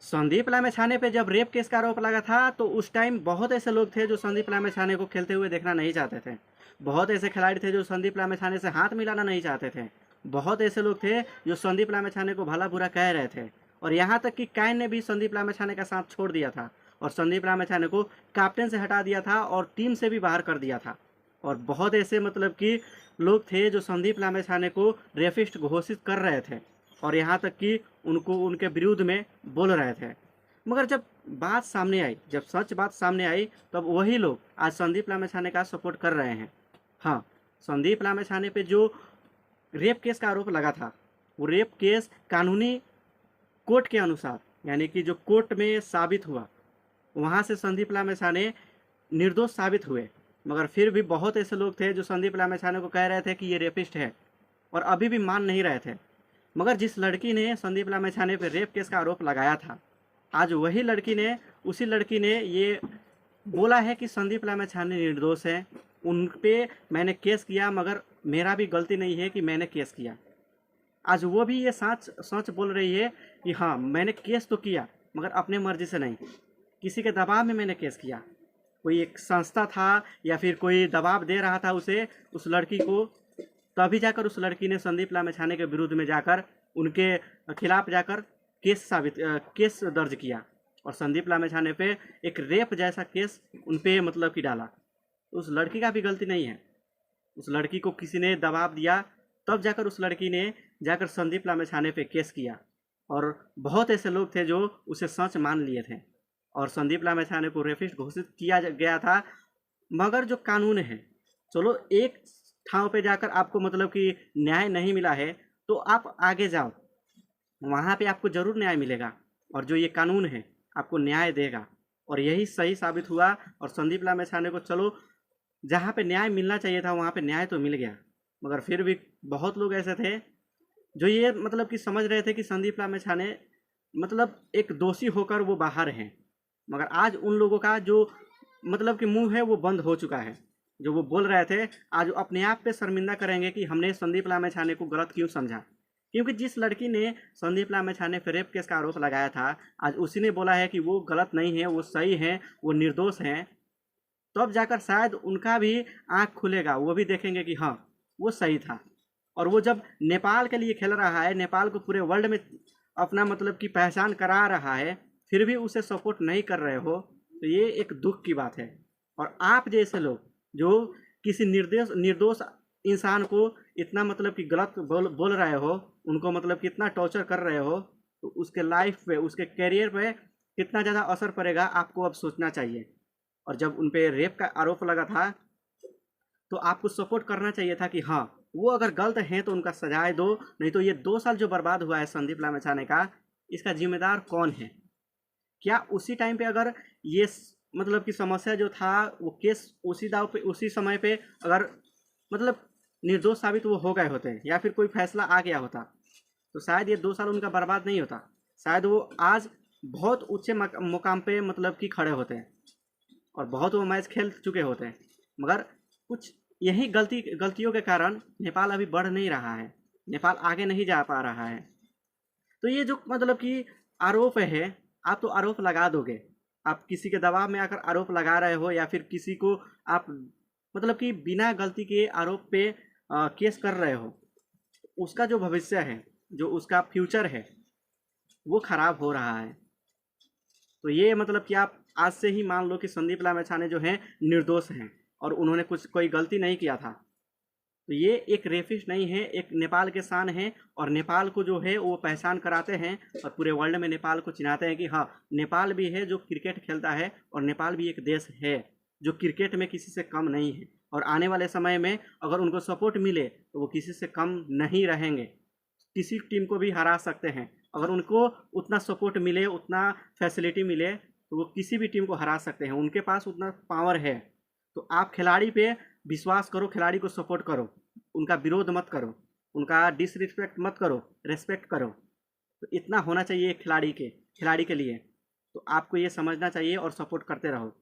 संदीप लामिछाने पे जब rape case का आरोप लगा था तो उस टाइम बहुत ऐसे लोग थे जो संदीप लामिछाने को खेलते हुए देखना नहीं चाहते थे। बहुत ऐसे खिलाड़ी थे जो संदीप लामिछाने से हाथ मिलाना नहीं चाहते थे। बहुत ऐसे लोग थे जो संदीप लामिछाने को भला बुरा कह रहे थे। और यहाँ तक कि कैन ने भी संदीप लामिछाने का साथ छोड़ दिया था और संदीप लामिछाने को कैप्टन से हटा दिया था और टीम से भी बाहर कर दिया था। और बहुत ऐसे मतलब कि लोग थे जो संदीप लामिछाने को रेफिस्ट घोषित कर रहे थे और यहाँ तक कि उनको उनके विरुद्ध में बोल रहे थे। मगर जब बात सामने आई, जब सच बात सामने आई, तब वही लोग आज संदीप लामिछाने का सपोर्ट कर रहे हैं। हाँ, संदीप लामिछाने पे जो रेप केस का आरोप लगा था, वो रेप केस कानूनी कोर्ट के अनुसार, यानी कि जो कोर्ट में साबित हुआ, वहाँ से संदीप लामिछाने निर्दोष साबित हुए। मगर फिर भी बहुत ऐसे लोग थे जो संदीप लामिछाने को कह रहे थे कि ये रेपिस्ट है और अभी भी मान नहीं रहे थे। मगर जिस लड़की ने संदीप लामिछाने पर रेप केस का आरोप लगाया था, आज वही लड़की ने, उसी लड़की ने ये बोला है कि संदीप लामिछाने निर्दोष हैं, उन पे मैंने केस किया मगर मेरा भी गलती नहीं है कि मैंने केस किया। आज वो भी ये सच सच बोल रही है कि हाँ, मैंने केस तो किया मगर अपने मर्जी से नहीं, किसी के दबाव में मैंने केस किया। कोई एक संस्था था या फिर कोई दबाव दे रहा था उसे, उस लड़की को, तभी जाकर उस लड़की ने संदीप लामिछाने के विरुद्ध में जाकर उनके खिलाफ जाकर केस दर्ज किया और संदीप लामिछाने पे एक रेप जैसा केस उन पे मतलब कि डाला। उस लड़की का भी गलती नहीं है। उस लड़की को किसी ने दबाव दिया, तब जाकर उस लड़की ने जाकर संदीप लामिछाने पे केस किया। और बहुत ऐसे लोग थे जो उसे सच मान लिए थे और संदीप लामिछाने को रेपिस्ट घोषित किया गया था। मगर जो कानून है, चलो एक ठाव पे जाकर आपको मतलब कि न्याय नहीं मिला है तो आप आगे जाओ, वहाँ पे आपको ज़रूर न्याय मिलेगा और जो ये कानून है आपको न्याय देगा। और यही सही साबित हुआ और संदीप लामिछाने को चलो जहाँ पे न्याय मिलना चाहिए था वहाँ पे न्याय तो मिल गया। मगर फिर भी बहुत लोग ऐसे थे जो ये मतलब कि समझ रहे थे कि संदीप लामिछाने मतलब एक दोषी होकर वो बाहर हैं। मगर आज उन लोगों का जो मतलब कि मुंह है वो बंद हो चुका है। जो वो बोल रहे थे आज वो अपने आप पे शर्मिंदा करेंगे कि हमने संदीप लामिछाने को गलत क्यों समझा। क्योंकि जिस लड़की ने संदीप लामिछाने पर रेप केस का आरोप लगाया था, आज उसी ने बोला है कि वो गलत नहीं है, वो सही है, वो निर्दोष हैं। तब जाकर शायद उनका भी आँख खुलेगा, वो भी देखेंगे कि हाँ, वो सही था। और वो जब नेपाल के लिए खेल रहा है, नेपाल को पूरे वर्ल्ड में अपना मतलब कि पहचान करा रहा है, फिर भी उसे सपोर्ट नहीं कर रहे हो, तो ये एक दुख की बात है। और आप जैसे लोग जो किसी निर्दोष इंसान को इतना मतलब कि गलत बोल रहे हो, उनको मतलब कितना टॉर्चर कर रहे हो, तो उसके लाइफ पे, उसके करियर पे कितना ज़्यादा असर पड़ेगा आपको अब सोचना चाहिए। और जब उन पे रेप का आरोप लगा था तो आपको सपोर्ट करना चाहिए था कि हाँ, वो अगर गलत हैं तो उनका सजाए दो, नहीं तो ये 2 साल जो बर्बाद हुआ है संदीप लामिछाने का, इसका जिम्मेदार कौन है। क्या उसी टाइम पे अगर ये मतलब कि समस्या जो था वो केस उसी दाव पे, उसी समय पे अगर मतलब निर्दोष साबित वो हो गए होते या फिर कोई फैसला आ गया होता, तो शायद ये 2 साल उनका बर्बाद नहीं होता। शायद वो आज बहुत ऊंचे मुकाम पे मतलब कि खड़े होते हैं और बहुत वो मैच खेल चुके होते हैं। मगर कुछ यही गलतियों के कारण नेपाल अभी बढ़ नहीं रहा है, नेपाल आगे नहीं जा पा रहा है। तो ये जो मतलब कि आरोप है, आप तो आरोप लगा दोगे, आप किसी के दबाव में आकर आरोप लगा रहे हो या फिर किसी को आप मतलब कि बिना गलती के आरोप पे केस कर रहे हो, उसका जो भविष्य है, जो उसका फ्यूचर है, वो खराब हो रहा है। तो ये मतलब कि आप आज से ही मान लो कि संदीप लामिछाने जो हैं निर्दोष हैं और उन्होंने कोई गलती नहीं किया था। तो ये एक रेफिस्ट नहीं है, एक नेपाल के शान है और नेपाल को जो है वो पहचान कराते हैं और पूरे वर्ल्ड में नेपाल को चिन्हाते हैं कि हाँ, नेपाल भी है जो क्रिकेट खेलता है और नेपाल भी एक देश है जो क्रिकेट में किसी से कम नहीं है। और आने वाले समय में अगर उनको सपोर्ट मिले तो वो किसी से कम नहीं रहेंगे, किसी टीम को भी हरा सकते हैं। अगर उनको उतना सपोर्ट मिले, उतना फैसिलिटी मिले, तो वो किसी भी टीम को हरा सकते हैं, उनके पास उतना पावर है। तो आप खिलाड़ी पे विश्वास करो, खिलाड़ी को सपोर्ट करो, उनका विरोध मत करो, उनका डिसरिस्पेक्ट मत करो, रेस्पेक्ट करो। तो इतना होना चाहिए एक खिलाड़ी के लिए। तो आपको ये समझना चाहिए और सपोर्ट करते रहो।